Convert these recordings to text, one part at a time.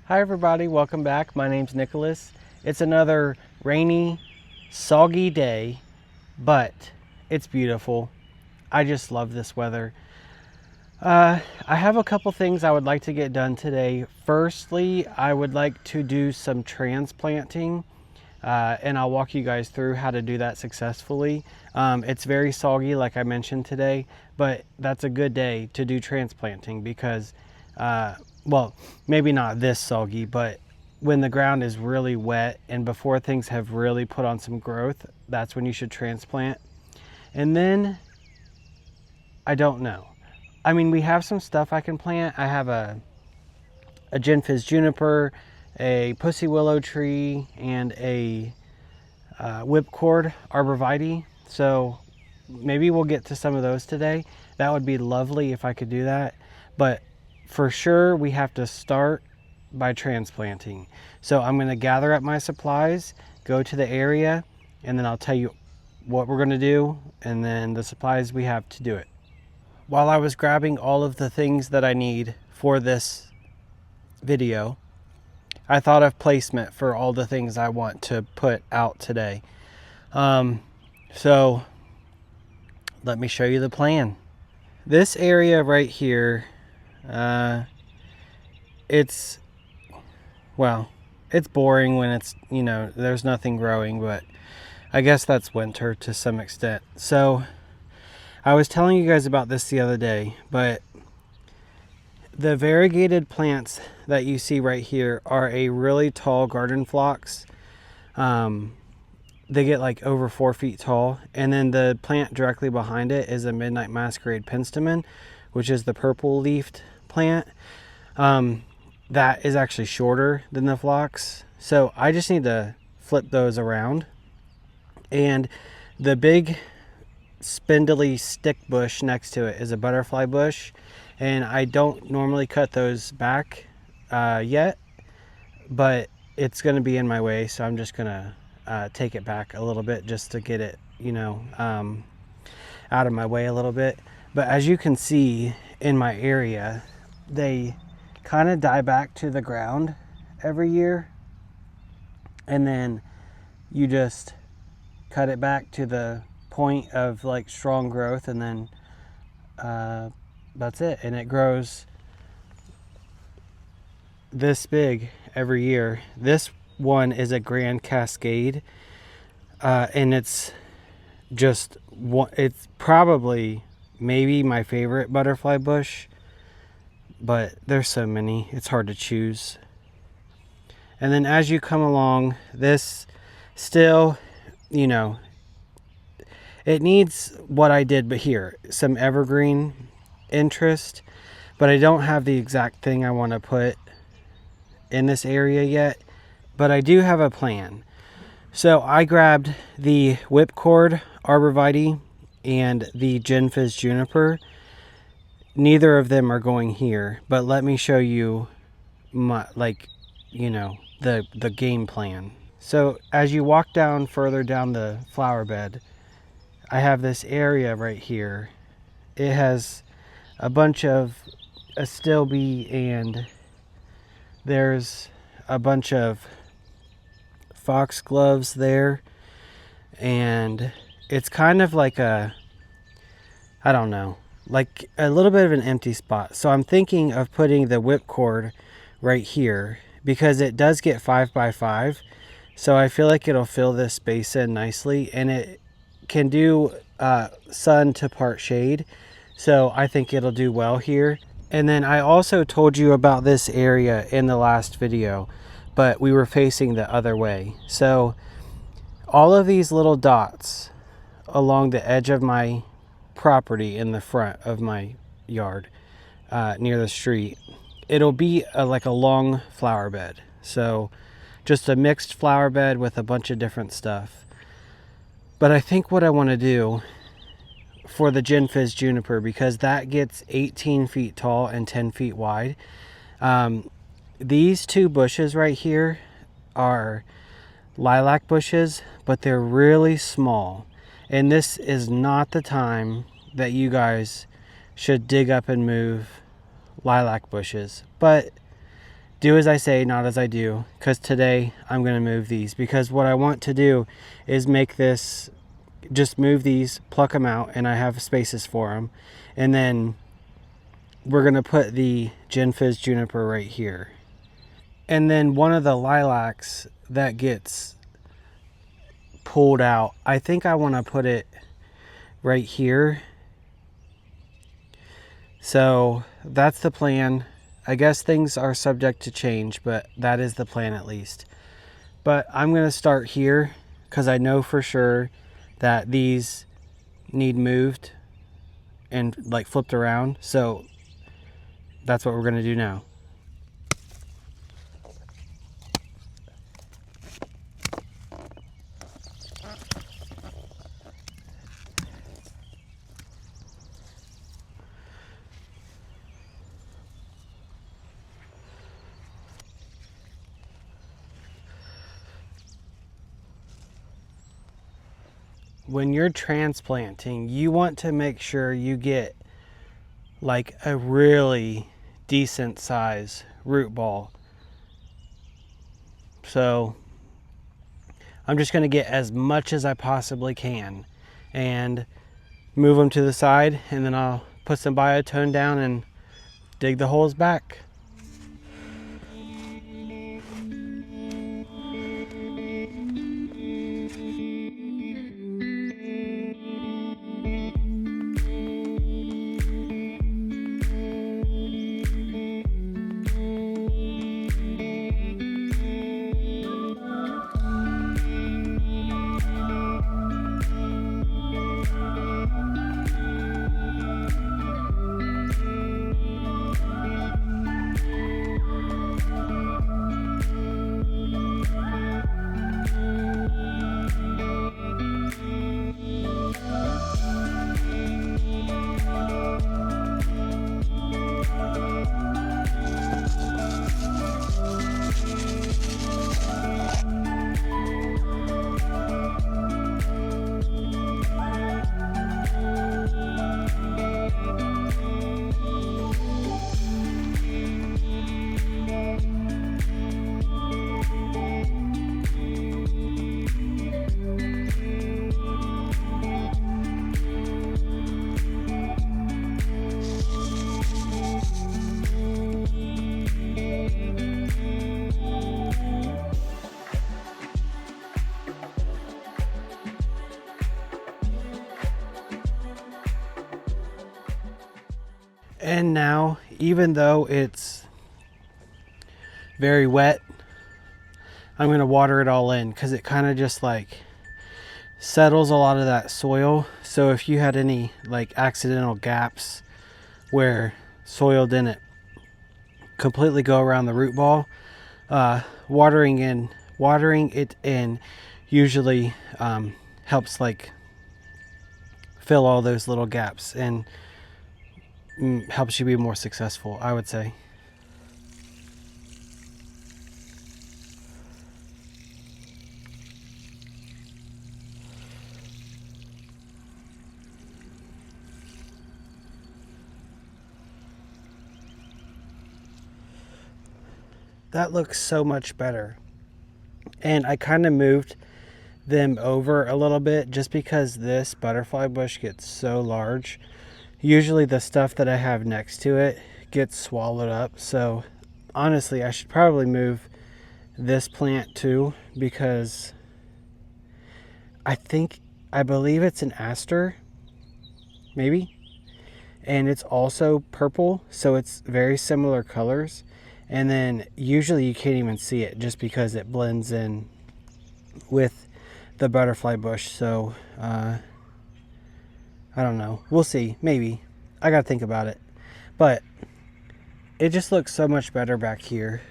Hi everybody, welcome back. My name's Nicholas. It's another rainy, soggy day, but it's beautiful. I just love this weather. I have a couple things I would like to get done today. Firstly, I would like to do some transplanting, and I'll walk you guys through how to do that successfully. It's very soggy, like I mentioned today, but that's a good day to do transplanting because well, maybe not this soggy, but when the ground is really wet and before things have really put on some growth, that's when you should transplant. And then, I don't know. I mean, we have some stuff I can plant. I have a Gin Fizz Juniper, a pussy willow tree, and a Whipcord Arborvitae. So maybe we'll get to some of those today. That would be lovely if I could do that. But for sure, we have to start by transplanting. So I'm going to gather up my supplies, go to the area, and then I'll tell you what we're going to do and then the supplies we have to do it. While I was grabbing all of the things that I need for this video, I thought of placement for all the things I want to put out today. So let me show you the plan. This area right here, it's boring when it's, there's nothing growing, but I guess that's winter to some extent. So I was telling you guys about this the other day, but the variegated plants that you see right here are a really tall Garden Phlox. They get like over 4 feet tall. And then the plant directly behind it is a Midnight Masquerade Penstemon, which is the purple leafed plant. That is actually shorter than the phlox. So I just need to flip those around. And the big spindly stick bush next to it is a butterfly bush. And I don't normally cut those back yet, but it's going to be in my way. So I'm just going to take it back a little bit just to get it, out of my way a little bit. But as you can see in my area, they kind of die back to the ground every year, and then you just cut it back to the point of like strong growth, and then that's it, and it grows this big every year. This one is a Grand Cascade, and it's probably maybe my favorite butterfly bush, but there's so many, it's hard to choose. And then as you come along, this still, it needs what I did, but here, some evergreen interest, but I don't have the exact thing I want to put in this area yet, but I do have a plan. So I grabbed the Whipcord Arborvitae and the Gin Fizz Juniper. Neither of them are going here, but let me show you my, the game plan. So as you walk down further down the flower bed, I have this area right here. It has a bunch of astilbe, and there's a bunch of foxgloves there, and it's kind of like a little bit of an empty spot. So I'm thinking of putting the whipcord right here because it does get 5 by 5. So I feel like it'll fill this space in nicely, and it can do sun to part shade. So I think it'll do well here. And then I also told you about this area in the last video, but we were facing the other way. So all of these little dots along the edge of my property in the front of my yard, near the street, it'll be like a long flower bed. So just a mixed flower bed with a bunch of different stuff. But I think what I want to do for the Gin Fizz Juniper, because that gets 18 feet tall and 10 feet wide, these two bushes right here are lilac bushes, but they're really small. And this is not the time that you guys should dig up and move lilac bushes. But do as I say, not as I do, because today I'm going to move these, because what I want to do is make this, just move these, pluck them out, and I have spaces for them. And then we're going to put the Gin Fizz Juniper right here. And then one of the lilacs that gets pulled out, I think I want to put it right here. So that's the plan. I guess things are subject to change, but that is the plan at least. But I'm going to start here because I know for sure that these need moved and like flipped around. So that's what we're going to do now. When you're transplanting, you want to make sure you get like a really decent size root ball. So I'm just going to get as much as I possibly can and move them to the side, and then I'll put some biotone down and dig the holes back. And now, even though it's very wet, I'm going to water it all in because it kind of just like settles a lot of that soil. So if you had any like accidental gaps where soil didn't completely go around the root ball, watering it in usually helps like fill all those little gaps and helps you be more successful, I would say. That looks so much better. And I kind of moved them over a little bit just because this butterfly bush gets so large. Usually the stuff that I have next to it gets swallowed up. So honestly, I should probably move this plant too, because I believe it's an aster, maybe. And it's also purple, so it's very similar colors. And then usually you can't even see it just because it blends in with the butterfly bush. So I don't know. We'll see. Maybe. I gotta think about it. But it just looks so much better back here.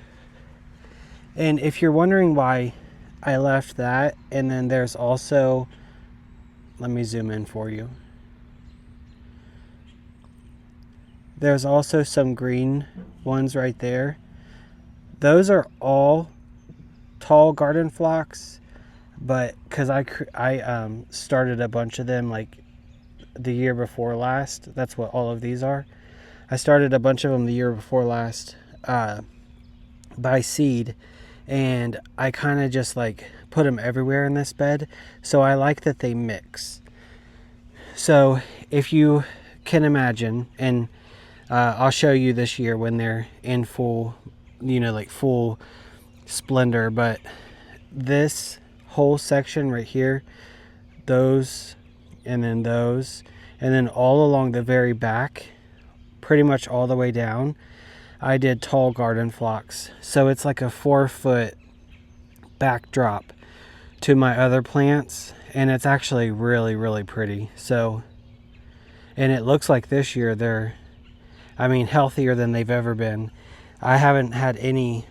And if you're wondering why I left that, and then there's also, let me zoom in for you. There's also some green ones right there. Those are all tall Garden Phlox, but because I started a bunch of them like the year before last. That's what all of these are. I started a bunch of them the year before last. by seed, and I kind of just like put them everywhere in this bed. So I like that they mix. So if you can imagine, and I'll show you this year when they're in full, like full splendor, but this whole section right here, those, and then all along the very back, pretty much all the way down, I did tall garden phlox. So it's like a 4-foot backdrop to my other plants, and it's actually really, really pretty. So, and it looks like this year they're, healthier than they've ever been. I haven't had any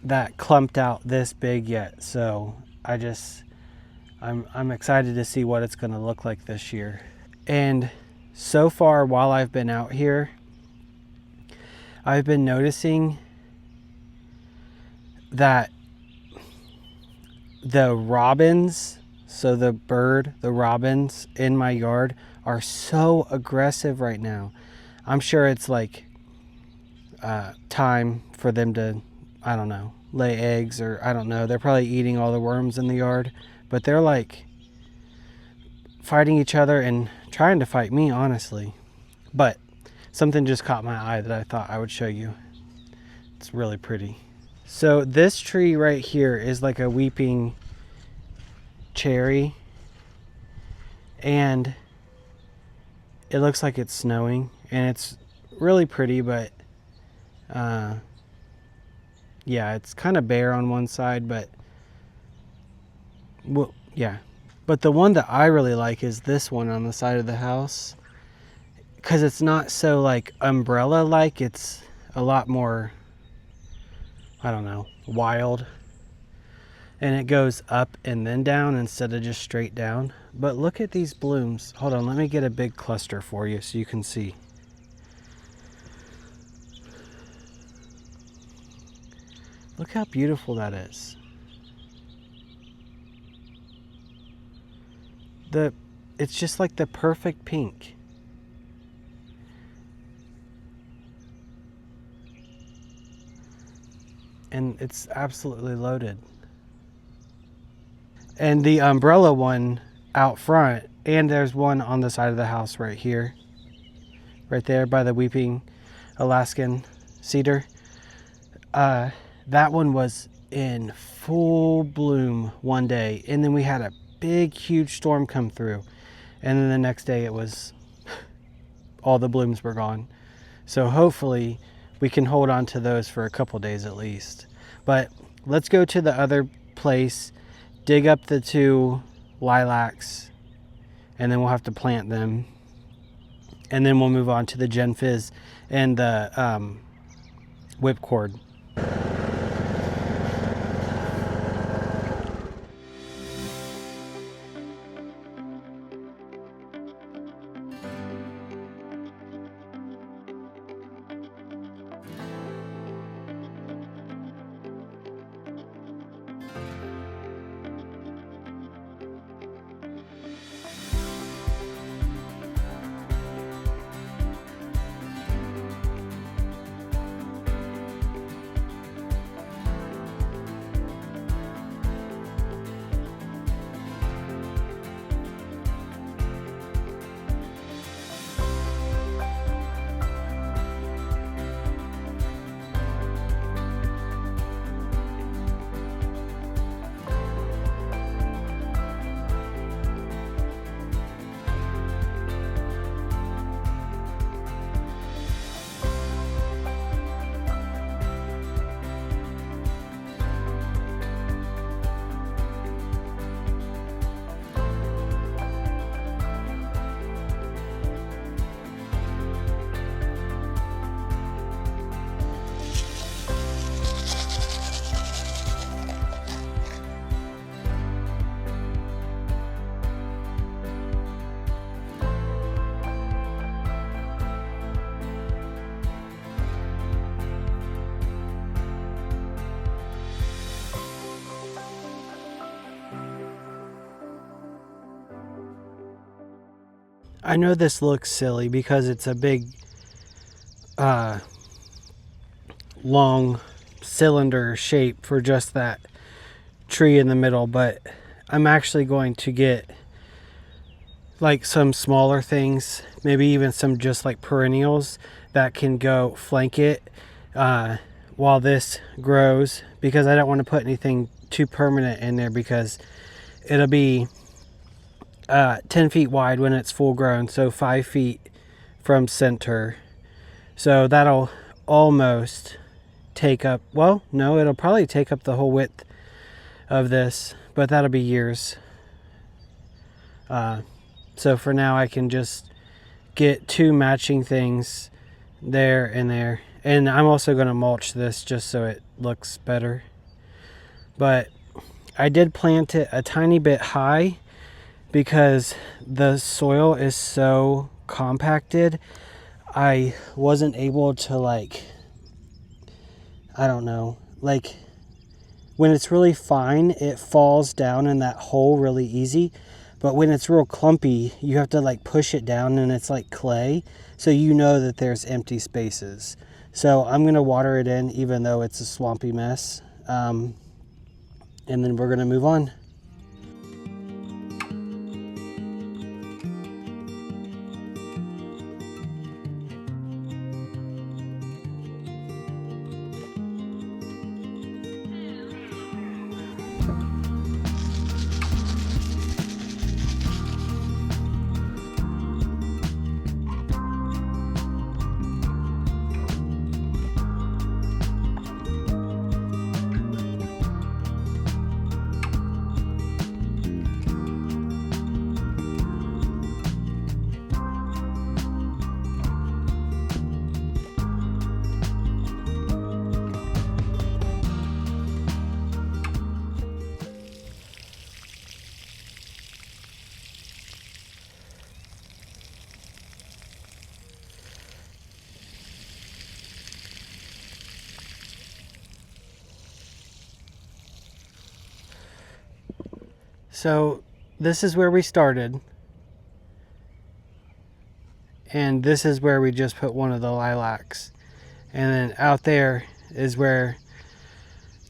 that clumped out this big yet, so I'm excited to see what it's going to look like this year. And so far, while I've been out here, I've been noticing that the robins, so the robins in my yard are so aggressive right now. I'm sure it's like time for them to, I don't know, lay eggs, or I don't know. They're probably eating all the worms in the yard, but they're like fighting each other and trying to fight me, honestly. But something just caught my eye that I thought I would show you. It's really pretty. So this tree right here is like a weeping cherry, and it looks like it's snowing, and it's really pretty, but yeah, it's kind of bare on one side, but well, yeah. But the one that I really like is this one on the side of the house, because it's not so like umbrella like, it's a lot more, I don't know, wild, and it goes up and then down instead of just straight down. But look at these blooms. Hold on, let me get a big cluster for you so you can see. Look how beautiful that is. It's just like the perfect pink. And it's absolutely loaded. And the umbrella one out front, and there's one on the side of the house right here, right there by the weeping Alaskan cedar. That one was in full bloom one day, and then we had a big huge storm come through, and then the next day it was all the blooms were gone. So hopefully we can hold on to those for a couple days at least. But let's go to the other place, dig up the 2 lilacs, and then we'll have to plant them, and then we'll move on to the Gin Fizz and the whipcord. I know this looks silly because it's a big, long cylinder shape for just that tree in the middle, but I'm actually going to get like some smaller things, maybe even some just like perennials that can go flank it while this grows, because I don't want to put anything too permanent in there, because it'll be 10 feet wide when it's full grown, so 5 feet from center. So that'll almost take up, well, no, it'll probably take up the whole width of this, but that'll be years. So for now I can just get 2 matching things there and there. And I'm also going to mulch this just so it looks better. But I did plant it a tiny bit high because the soil is so compacted. I wasn't able to, like, I don't know, like when it's really fine, it falls down in that hole really easy. But when it's real clumpy, you have to like push it down, and it's like clay. So you know that there's empty spaces. So I'm going to water it in even though it's a swampy mess. And then we're going to move on. So this is where we started, and this is where we just put one of the lilacs, and then out there is where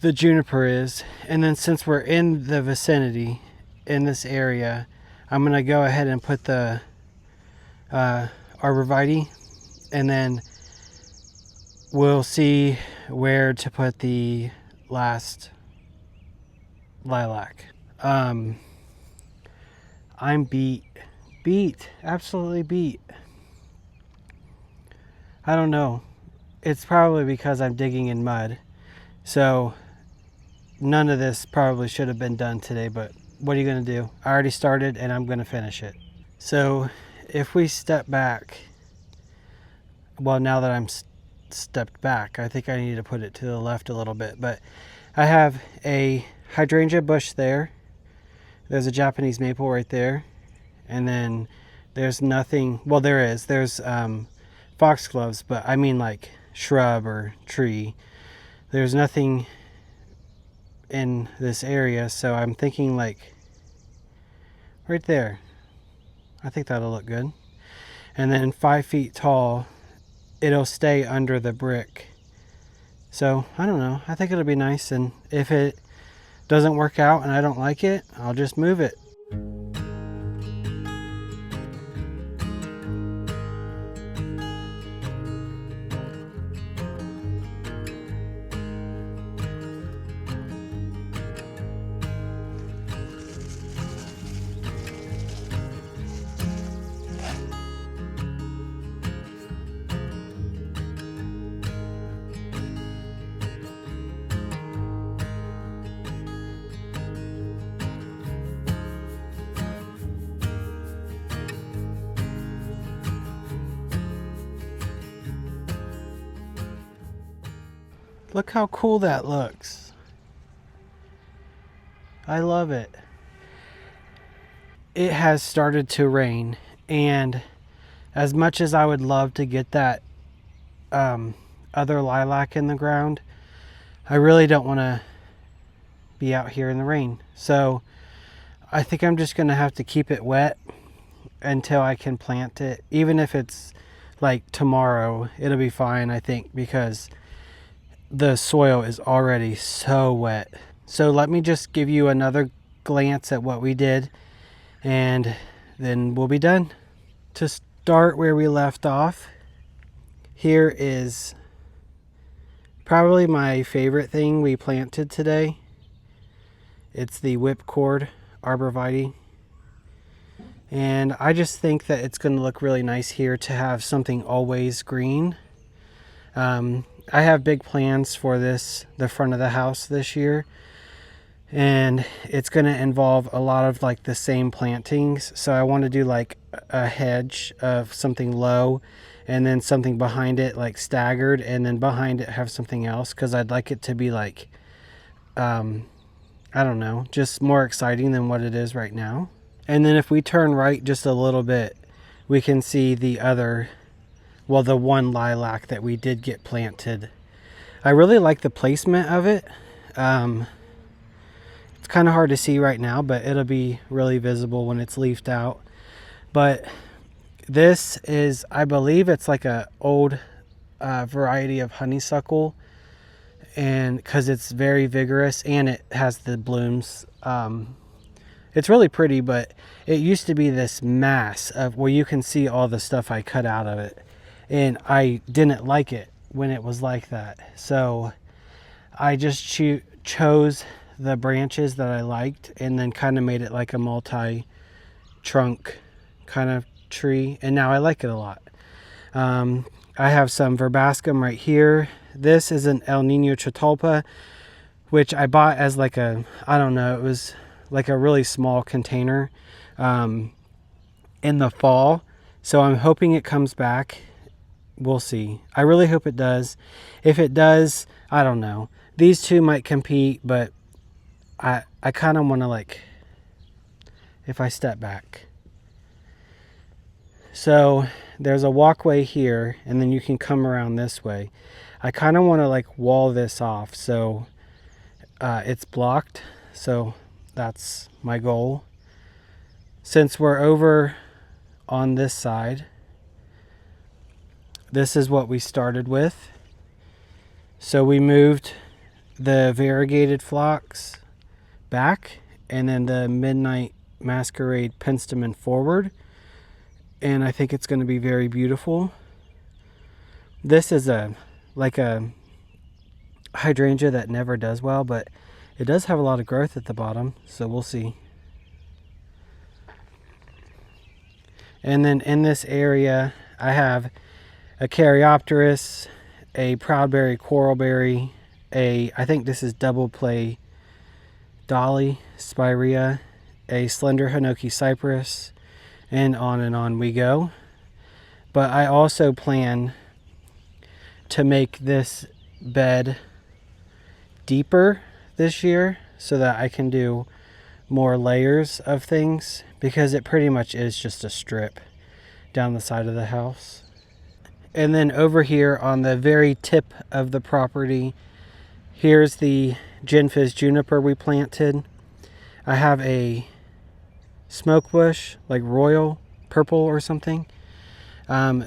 the juniper is. And then since we're in the vicinity in this area, I'm going to go ahead and put the arborvitae, and then we'll see where to put the last lilac. I'm beat, absolutely beat. I don't know. It's probably because I'm digging in mud. So none of this probably should have been done today, but what are you going to do? I already started and I'm going to finish it. So if we step back, well, now that I'm stepped back, I think I need to put it to the left a little bit, but I have a hydrangea bush there. There's a Japanese maple right there. And then there's nothing, well, there's foxgloves, but I mean like shrub or tree. There's nothing in this area, so I'm thinking like right there. I think that'll look good. And then 5 feet tall, it'll stay under the brick. So I don't know, I think it'll be nice, and if it doesn't work out and I don't like it, I'll just move it. Look how cool that looks. I love it. It has started to rain, and as much as I would love to get that other lilac in the ground, I really don't want to be out here in the rain. So I think I'm just going to have to keep it wet until I can plant it. Even if it's like tomorrow, it'll be fine, I think, because the soil is already so wet. So let me just give you another glance at what we did, and then we'll be done. To start where we left off, here is probably my favorite thing we planted today. It's the Whipcord Arborvitae. And I just think that it's going to look really nice here to have something always green. I have big plans for the front of the house this year, and it's going to involve a lot of like the same plantings. So I want to do like a hedge of something low, and then something behind it like staggered, and then behind it have something else, because I'd like it to be like, I don't know, just more exciting than what it is right now. And then if we turn right just a little bit, we can see the other, well, the one lilac that we did get planted. I really like the placement of it. It's kind of hard to see right now, but it'll be really visible when it's leafed out. But this is, I believe it's like a old variety of honeysuckle, and because it's very vigorous and it has the blooms. It's really pretty, but it used to be this mass of where you can see all the stuff I cut out of it, and I didn't like it when it was like that. So I just chose the branches that I liked, and then kind of made it like a multi-trunk kind of tree, and now I like it a lot. I have some verbascum right here. This is an El Nino Chatalpa, which I bought as like a, I don't know, it was like a really small container in the fall. So I'm hoping it comes back. We'll see. I really hope it does. If it does, I don't know. These two might compete, but I kind of want to, like, if I step back. So there's a walkway here, and then you can come around this way. I kind of want to like wall this off so it's blocked. So that's my goal. Since we're over on this side, this is what we started with. So we moved the variegated phlox back, and then the Midnight Masquerade Penstemon forward, and I think it's going to be very beautiful. This is like a hydrangea that never does well, but it does have a lot of growth at the bottom, so we'll see. And then in this area, I have a Caryopteris, a Proudberry Coralberry, I think this is double play Dolly Spirea, a slender Hinoki Cypress, and on we go. But I also plan to make this bed deeper this year so that I can do more layers of things, because it pretty much is just a strip down the side of the house. And then over here on the very tip of the property, here's the Gin Fizz Juniper we planted. I have a smoke bush, like royal purple or something.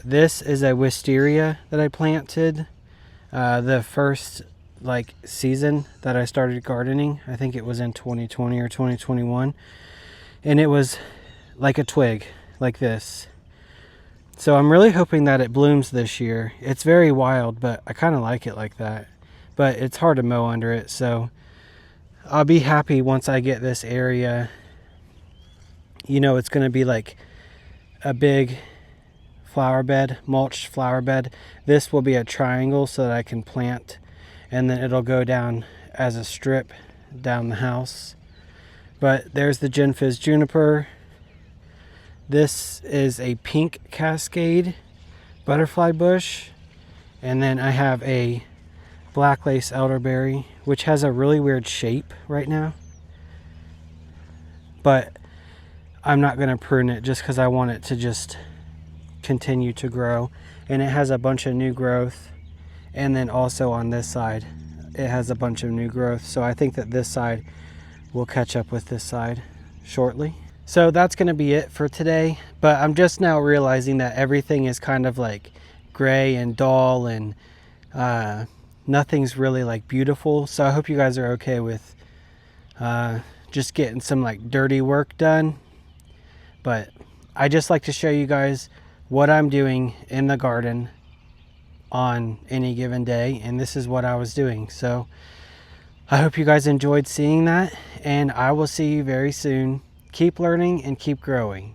This is a wisteria that I planted the first like season that I started gardening. I think it was in 2020 or 2021, and it was like a twig like this. So I'm really hoping that it blooms this year. It's very wild, but I kind of like it like that, but it's hard to mow under it. So I'll be happy once I get this area, you know, it's going to be like a big flower bed, mulched flower bed. This will be a triangle so that I can plant, and then it'll go down as a strip down the house. But there's the Gin Fizz Juniper. This is a pink cascade butterfly bush. And then I have a black lace elderberry, which has a really weird shape right now. But I'm not going to prune it just because I want it to just continue to grow. And it has a bunch of new growth. And then also on this side, it has a bunch of new growth. So I think that this side will catch up with this side shortly. So that's going to be it for today. But I'm just now realizing that everything is kind of like gray and dull and nothing's really like beautiful. So I hope you guys are okay with just getting some like dirty work done. But I just like to show you guys what I'm doing in the garden on any given day, and this is what I was doing. So I hope you guys enjoyed seeing that, and I will see you very soon. Keep learning and keep growing.